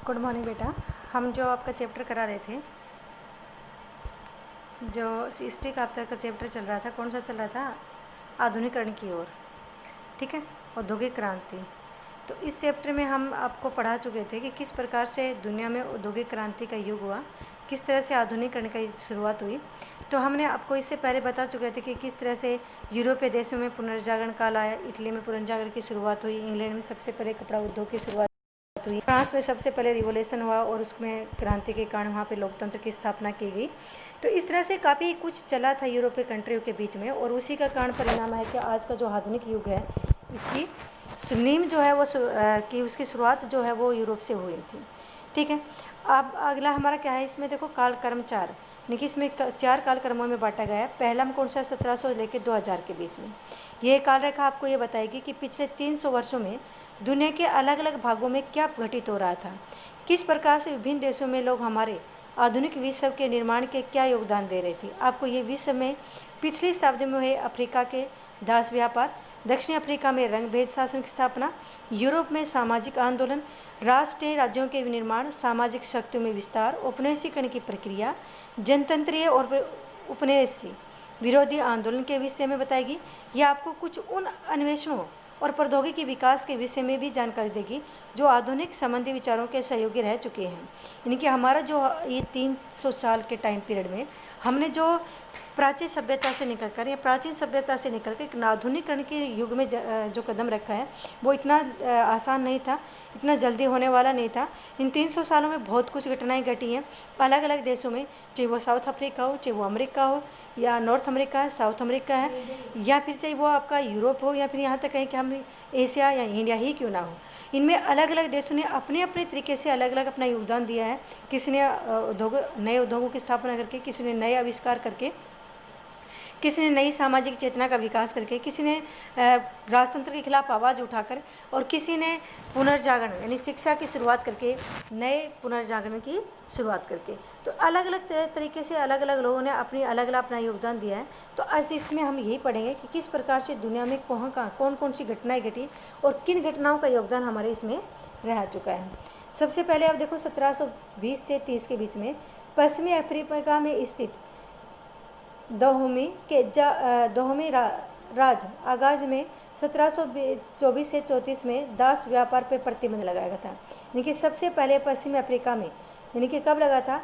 Good morning बेटा। हम जो आपका चैप्टर करा रहे थे, जो हिस्ट्री का आपका चैप्टर चल रहा था, कौन सा चल रहा था? आधुनिकरण की ओर, ठीक है, औद्योगिक क्रांति। तो इस चैप्टर में हम आपको पढ़ा चुके थे कि किस प्रकार से दुनिया में औद्योगिक क्रांति का युग हुआ, किस तरह से आधुनिकरण की शुरुआत हुई। तो हमने आपको इससे पहले बता चुके थे कि किस तरह से यूरोपीय देशों में पुनर्जागरण काल आया, इटली में पुनर्जागरण की शुरुआत हुई, इंग्लैंड में सबसे पहले कपड़ा उद्योग की शुरुआत हुई, फ्रांस में सबसे पहले रिवोल्यूशन हुआ और उसमें क्रांति के कारण वहाँ पे लोकतंत्र की स्थापना की गई। तो इस तरह से काफ़ी कुछ चला था यूरोपीय कंट्रियों के बीच में, और उसी का कारण परिणाम है कि आज का जो आधुनिक युग है, इसकी नींव जो है वो कि उसकी शुरुआत जो है वो यूरोप से हुई थी। ठीक है, अब अगला हमारा क्या है, इसमें देखो कालक्रम 4, देखिए इसमें 4 कालक्रमों में बांटा गया है। पहला में कौन सा? 1700 लेकर 2000 के बीच में। यह काल रेखा आपको ये बताएगी कि पिछले 300 वर्षों में दुनिया के अलग अलग भागों में क्या घटित हो रहा था, किस प्रकार से विभिन्न देशों में लोग हमारे आधुनिक विश्व के निर्माण के क्या योगदान दे रहे थे। आपको ये विश्व में पिछली शताब्दी में हुए अफ्रीका के दास व्यापार, दक्षिण अफ्रीका में रंग भेद शासन की स्थापना, यूरोप में सामाजिक आंदोलन, राष्ट्रीय राज्यों के निर्माण, सामाजिक शक्तियों में विस्तार, उपनिवेशीकरण की प्रक्रिया, जनतंत्रीय और उपनिवेशी विरोधी आंदोलन के विषय में बताएगी। यह आपको कुछ उन अन्वेषणों और प्रौद्योगिकी विकास के विषय में भी जानकारी देगी जो आधुनिक संबंधी विचारों के सहयोगी रह चुके हैं। यानी कि हमारा जो ये 300 साल के टाइम पीरियड में हमने जो प्राचीन सभ्यता से निकलकर या प्राचीन सभ्यता से निकलकर एक आधुनिकरण के युग में जो कदम रखा है वो इतना आसान नहीं था, इतना जल्दी होने वाला नहीं था। इन 300 सालों में बहुत कुछ घटनाएं घटी हैं अलग अलग देशों में, चाहे वो साउथ अफ्रीका हो, चाहे वो अमेरिका हो, या नॉर्थ अमेरिका है, साउथ अमेरिका है, या फिर चाहे वो आपका यूरोप हो, या फिर यहाँ तक कहें कि हम एशिया या इंडिया ही क्यों ना हो। इनमें अलग अलग देशों ने अपने अपने तरीके से अलग अलग अपना योगदान दिया है। किसी ने नए उद्योगों की स्थापना करके, किसी ने नए आविष्कार करके, किसी ने नई सामाजिक चेतना का विकास करके, किसी ने राजतंत्र के खिलाफ आवाज़ उठाकर, और किसी ने पुनर्जागरण यानी शिक्षा की शुरुआत करके, नए पुनर्जागरण की शुरुआत करके। तो अलग अलग तरीके से अलग अलग लोगों ने अपनी अलग अलग अपना योगदान दिया है। तो आज इसमें हम यही पढ़ेंगे कि किस प्रकार से दुनिया में कौन कौन सी घटनाएँ घटी और किन घटनाओं का योगदान हमारे इसमें रह चुका है। सबसे पहले आप देखो 1720 से 30 के बीच में पश्चिमी अफ्रीका में स्थित दहोमी राज आगाज में 1724 से 34 में दास व्यापार पर प्रतिबंध लगाया गया था। यानी कि सबसे पहले पश्चिमी अफ्रीका में, यानी कि कब लगा था?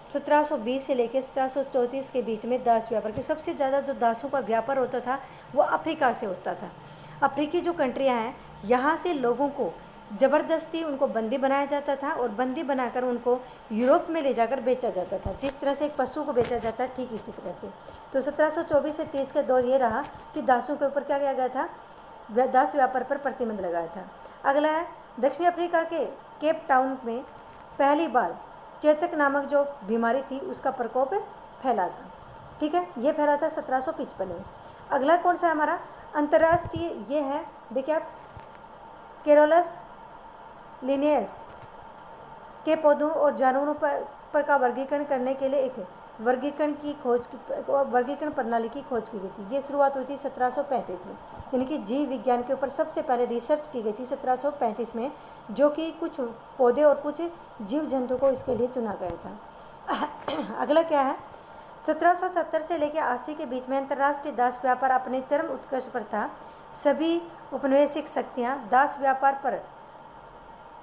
1720 से लेकर 1734 के बीच में दास व्यापार, क्योंकि सबसे ज़्यादा जो दासों का व्यापार होता था वो अफ्रीका से होता था। अफ्रीकी जो कंट्रियाँ हैं यहाँ से लोगों को ज़बरदस्ती उनको बंदी बनाया जाता था, और बंदी बनाकर उनको यूरोप में ले जाकर बेचा जाता था, जिस तरह से एक पशु को बेचा जाता है ठीक इसी तरह से। तो 1724 से 30 का दौर ये रहा कि दासों के ऊपर क्या किया गया था? दास व्यापार पर प्रतिबंध लगाया था। अगला है दक्षिण अफ्रीका के केप टाउन में पहली बार चेचक नामक जो बीमारी थी उसका प्रकोप फैला था। ठीक है, ये फैला था 1755 में। अगला कौन सा है हमारा अंतर्राष्ट्रीय? ये है, देखिए आप, केरोलस लिनियस के पौधों और जानवरों पर का वर्गीकरण करने के लिए एक वर्गीकरण प्रणाली की खोज की गई थी। ये शुरुआत हुई थी 1735 में। यानी कि जीव विज्ञान के ऊपर सबसे पहले रिसर्च की गई थी 1735 में, जो कि कुछ पौधे और कुछ जीव जंतु को इसके लिए चुना गया था। अगला क्या है? 1770 से लेकर 80 के बीच में अंतर्राष्ट्रीय दास व्यापार अपने चरम उत्कर्ष पर था। सभी उपनिवेशिक शक्तियाँ दास व्यापार पर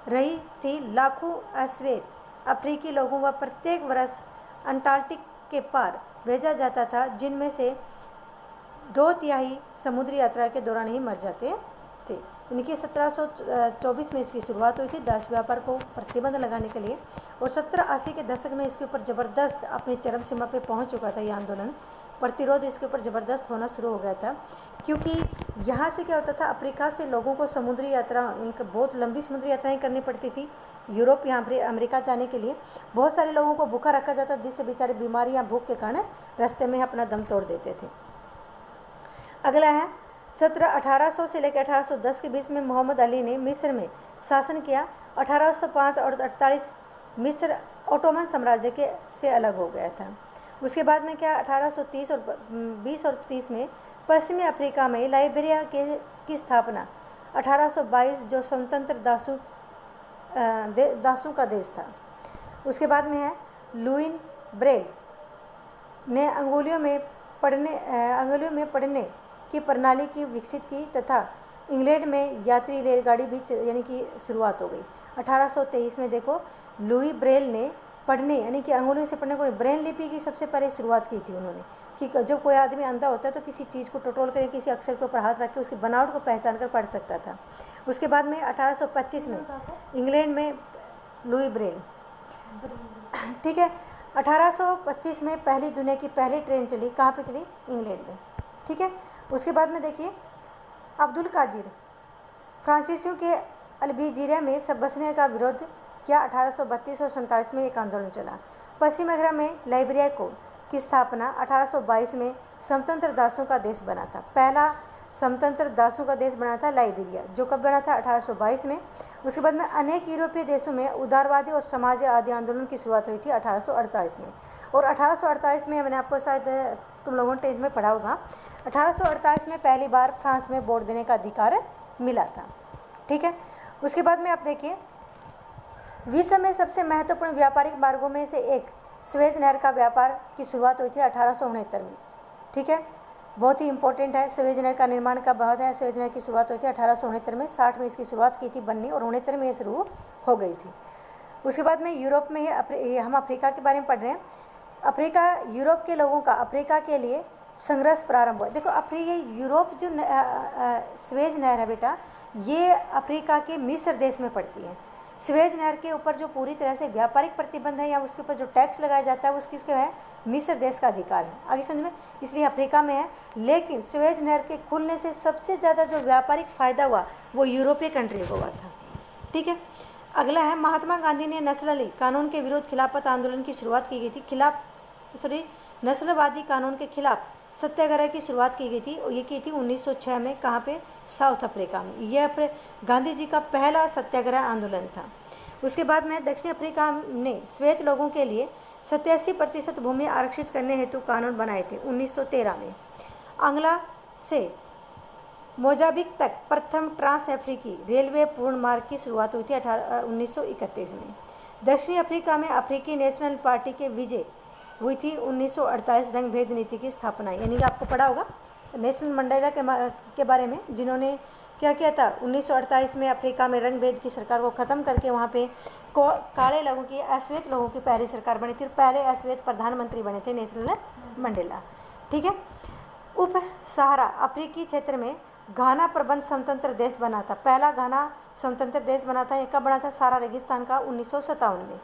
रही थी। लाखों अश्वेत अफ्रीकी लोगों को प्रत्येक वर्ष अंटार्कटिक के पार भेजा जाता था, जिनमें से 2/3 समुद्री यात्रा के दौरान ही मर जाते थे। यानी कि 1724 में इसकी शुरुआत हुई थी दास व्यापार को प्रतिबंध लगाने के लिए, और 1780 के दशक में इसके ऊपर ज़बरदस्त अपनी चरम सीमा पे पहुंच चुका था। ये आंदोलन, प्रतिरोध इसके ऊपर ज़बरदस्त होना शुरू हो गया था, क्योंकि यहाँ से क्या होता था, अफ्रीका से लोगों को समुद्री यात्रा, एक बहुत लंबी समुद्री यात्राएं करनी पड़ती थी यूरोप या अमेरिका जाने के लिए। बहुत सारे लोगों को भूखा रखा जाता, जिससे बेचारे बीमारी या भूख के कारण रास्ते में अपना दम तोड़ देते थे। अगला है 1800 से लेकर 1810 के बीच में मोहम्मद अली ने मिस्र में शासन किया। 1805 और 48 मिस्र ओटोमन साम्राज्य के से अलग हो गया था। उसके बाद में क्या, 1830 और 20 और 30 में पश्चिमी अफ्रीका में लाइबेरिया की स्थापना। 1822 जो स्वतंत्र दासों दासों का देश था। उसके बाद में है लुईन ब्रेल ने अंगुलियों में पढ़ने की प्रणाली की विकसित की तथा इंग्लैंड में यात्री रेलगाड़ी भी यानी कि शुरुआत हो गई। 1823 में देखो लुई ब्रेल ने पढ़ने यानी कि अंगुलियों से पढ़ने को ब्रेल लिपि की सबसे पहले शुरुआत की थी उन्होंने, कि जब कोई आदमी अंधा होता है तो किसी चीज़ को टटोल कर किसी अक्षर के ऊपर हाथ रख के उसकी बनावट को पहचान कर पढ़ सकता था। उसके बाद में 1825 में इंग्लैंड में लुई ब्रेल, ठीक है, 1825 में पहली दुनिया की पहली ट्रेन चली, कहाँ पे चली? इंग्लैंड में, ठीक है। उसके बाद में देखिए अब्दुल कादिर फ्रांसीसियों के अल्जीरिया में सब बसने का विरोध किया। 1832 और 47 में एक आंदोलन चला। पश्चिम अफ्रीका में लाइबेरिया की स्थापना 1822 में स्वतंत्र दासों का देश बना था। पहला स्वतंत्र दासों का देश बना था लाइबेरिया, जो कब बना था? 1822 में। उसके बाद में अनेक यूरोपीय देशों में उदारवादी और समाजवादी आंदोलन की शुरुआत हुई थी 1848 में। और 1848 में मैंने आपको शायद तुम लोगों ने 10th में पढ़ा होगा, 1848 में पहली बार फ्रांस में वोट देने का अधिकार मिला था, ठीक है। उसके बाद में आप देखिए विश्व में सबसे महत्वपूर्ण व्यापारिक मार्गों में से एक स्वेज नहर का व्यापार की शुरुआत हुई थी 1869 में, ठीक है। बहुत ही इंपॉर्टेंट है। स्वेज नहर का निर्माण कब हुआ था? स्वेज नहर की शुरुआत हुई थी 1869 में। 60 में इसकी शुरुआत की थी बननी और 69 में ये शुरू हो गई थी। उसके बाद में यूरोप में हम अफ्रीका के बारे में पढ़ रहे हैं। अफ्रीका यूरोप के लोगों का अफ्रीका के लिए संघर्ष प्रारंभ हुआ। देखो यूरोप जो स्वेज नहर है बेटा, ये अफ्रीका के मिस्र देश में पड़ती है। स्वेज नहर के ऊपर जो पूरी तरह से व्यापारिक प्रतिबंध है या उसके ऊपर जो टैक्स लगाया जाता है वो किसके है? मिस्र देश का अधिकार है। आगे समझ में, इसलिए अफ्रीका में है। लेकिन स्वेज नहर के खुलने से सबसे ज़्यादा जो व्यापारिक फ़ायदा हुआ वो यूरोपीय कंट्री को हुआ था, ठीक है। अगला है महात्मा गांधी ने नस्ली कानून के विरुद्ध खिलाफत आंदोलन की शुरुआत की गई थी। नस्लवादी कानून के खिलाफ सत्याग्रह की शुरुआत की गई थी और ये की थी 1906 में। कहाँ पे? साउथ अफ्रीका में। यह गांधी जी का पहला सत्याग्रह आंदोलन था। उसके बाद में दक्षिण अफ्रीका ने श्वेत लोगों के लिए 87% भूमि आरक्षित करने हेतु कानून बनाए थे 1913 में। अंगला से मोजाम्बिक तक प्रथम ट्रांस अफ्रीकी रेलवे पूर्ण मार्ग की शुरुआत हुई थी 1931 में। दक्षिण अफ्रीका में अफ्रीकी नेशनल पार्टी के विजय हुई थी 1948 रंग भेद नीति की स्थापना, यानी कि आपको पढ़ा होगा नेल्सन मंडेला के बारे में, जिन्होंने क्या किया था 1948 में अफ्रीका में रंग भेद की सरकार को ख़त्म करके वहाँ पे काले लोगों की, अश्वेत लोगों की पहली सरकार बनी थी। पहले अश्वेत प्रधानमंत्री बने थे नेल्सन मंडेला, ठीक है। उप सहारा अफ्रीकी क्षेत्र में घाना प्रबंध स्वतंत्र देश बना था। पहला घाना स्वतंत्र देश बना था। ये कब बना था? सारा रेगिस्तान का 1957 में।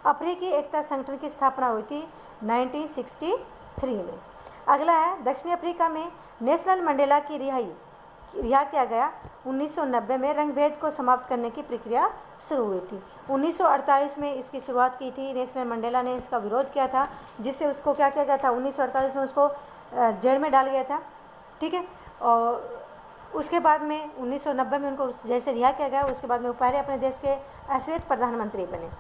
अफ्रीकी एकता संगठन की स्थापना हुई थी 1963 में। अगला है दक्षिण अफ्रीका में नेल्सन मंडेला की रिहा किया गया 1990 में। रंगभेद को समाप्त करने की प्रक्रिया शुरू हुई थी। 1948 में इसकी शुरुआत की थी। नेल्सन मंडेला ने इसका विरोध किया था, जिससे उसको क्या किया गया था? 1948 में उसको जेल में डाल गया था, ठीक है। और उसके बाद में 1990 में उनको जेल से रिहा किया गया। उसके बाद में वो पहले अपने देश के अश्वेत प्रधानमंत्री बने।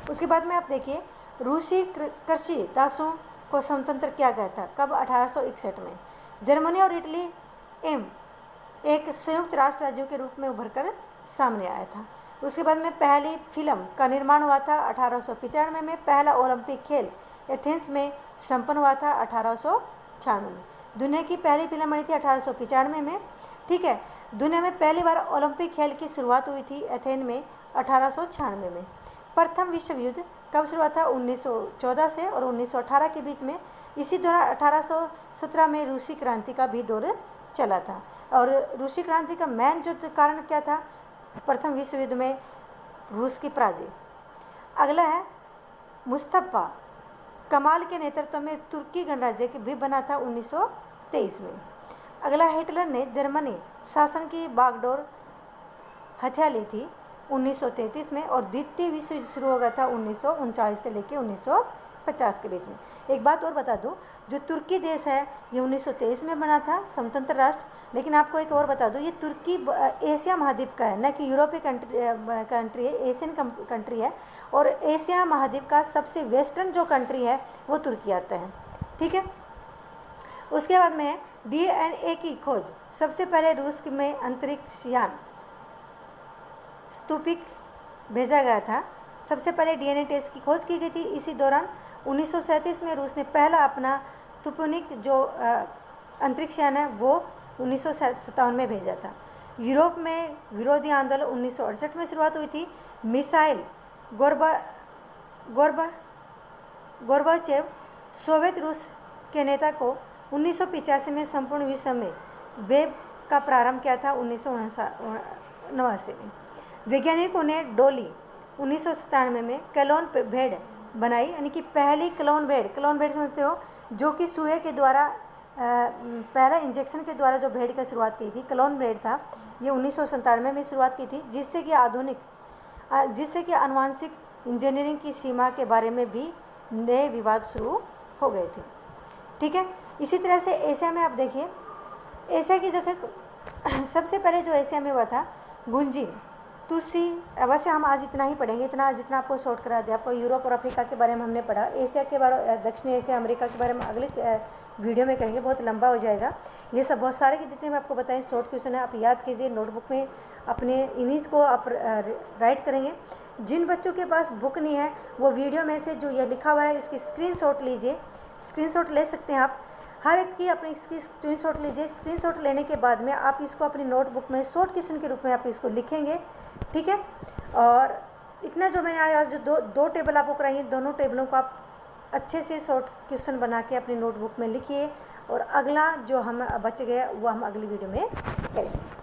उसके बाद में आप देखिए रूसी कृषि दासों को स्वतंत्र किया गया था। कब? 1861 में। जर्मनी और इटली एक संयुक्त राष्ट्र राज्यों के रूप में उभरकर सामने आया था। उसके बाद में पहली फिल्म का निर्माण हुआ था 1895 में। पहला ओलंपिक खेल एथेंस में संपन्न हुआ था 1896 में। दुनिया की पहली फिल्म बनी थी 1895 में, ठीक है। दुनिया में पहली बार ओलंपिक खेल की शुरुआत हुई थी एथेंस में 1896 में। प्रथम विश्व युद्ध कब शुरू हुआ था? 1914 से और 1918 के बीच में। इसी दौरान 1817 में रूसी क्रांति का भी दौर चला था। और रूसी क्रांति का मेन जो कारण क्या था? प्रथम विश्व युद्ध में रूस की पराजय। अगला है मुस्तफा कमाल के नेतृत्व में तुर्की गणराज्य भी बना था 1923 में। अगला हिटलर ने जर्मनी शासन की बागडोर हथिया ली थी 1933 में और द्वितीय विश्व युद्ध शुरू हो गया था 1939 से लेकर 1950 के बीच में। एक बात और बता दूं, जो तुर्की देश है ये 1923 में बना था स्वतंत्र राष्ट्र। लेकिन आपको एक और बता दूं, ये तुर्की एशिया महाद्वीप का है, न कि यूरोपीय कंट्री है, एशियन कंट्री है। और एशिया महाद्वीप का सबसे वेस्टर्न जो कंट्री है वो तुर्की आता है, ठीक है। उसके बाद में DNA की खोज। सबसे पहले रूस में अंतरिक्ष यान स्पुतनिक भेजा गया था। सबसे पहले डीएनए टेस्ट की खोज की गई थी। इसी दौरान 1937 में रूस ने पहला अपना स्पुतनिक जो अंतरिक्ष यान है वो 1957 में भेजा था। यूरोप में विरोधी आंदोलन 1968 में शुरुआत हुई थी। मिसाइल गोर्बाचेव सोवियत रूस के नेता को 1985 में संपूर्ण विश्व में वेब का प्रारंभ किया था 1989 में। वैज्ञानिकों ने डोली 1997 में क्लोन भेड़ बनाई, यानी कि पहली क्लोन भेड़ समझते हो, जो कि सुए के द्वारा पहला इंजेक्शन के द्वारा जो भेड़ की शुरुआत की थी, क्लोन भेड़ था, ये 1997 में शुरुआत की थी, जिससे कि आनुवंशिक इंजीनियरिंग की सीमा के बारे में भी नए विवाद शुरू हो गए थे। ठीक है। इसी तरह से एशिया में आप देखिए, एशिया की जगह सबसे पहले जो एशिया में हुआ था गुंजिन तुलसी। वैसे हम आज इतना ही पढ़ेंगे, जितना आपको शॉर्ट करा दिया। आपको यूरोप और अफ्रीका के बारे में हमने पढ़ा। एशिया के बारे, दक्षिण एशिया, अमेरिका के बारे में अगले वीडियो में करेंगे, बहुत लंबा हो जाएगा। ये सब बहुत सारे के जितने मैं आपको बताएं शॉर्ट क्वेश्चन है, आप याद कीजिए, नोटबुक में अपने इन्हीं को आप राइट करेंगे। जिन बच्चों के पास बुक नहीं है वो वीडियो में से जो ये लिखा हुआ है इसकी स्क्रीनशॉट लीजिए, स्क्रीनशॉट ले सकते हैं आप। हर एक की अपनी इसकी स्क्रीनशॉट लीजिए। स्क्रीनशॉट लेने के बाद में आप इसको अपनी नोटबुक में शॉर्ट क्वेश्चन के रूप में आप इसको लिखेंगे। ठीक है। और इतना जो मैंने आज जो दो टेबल आपको कराई, दोनों टेबलों को आप अच्छे से शॉर्ट क्वेश्चन बना के अपनी नोटबुक में लिखिए, और अगला जो हम बच गया वो हम अगली वीडियो में करेंगे।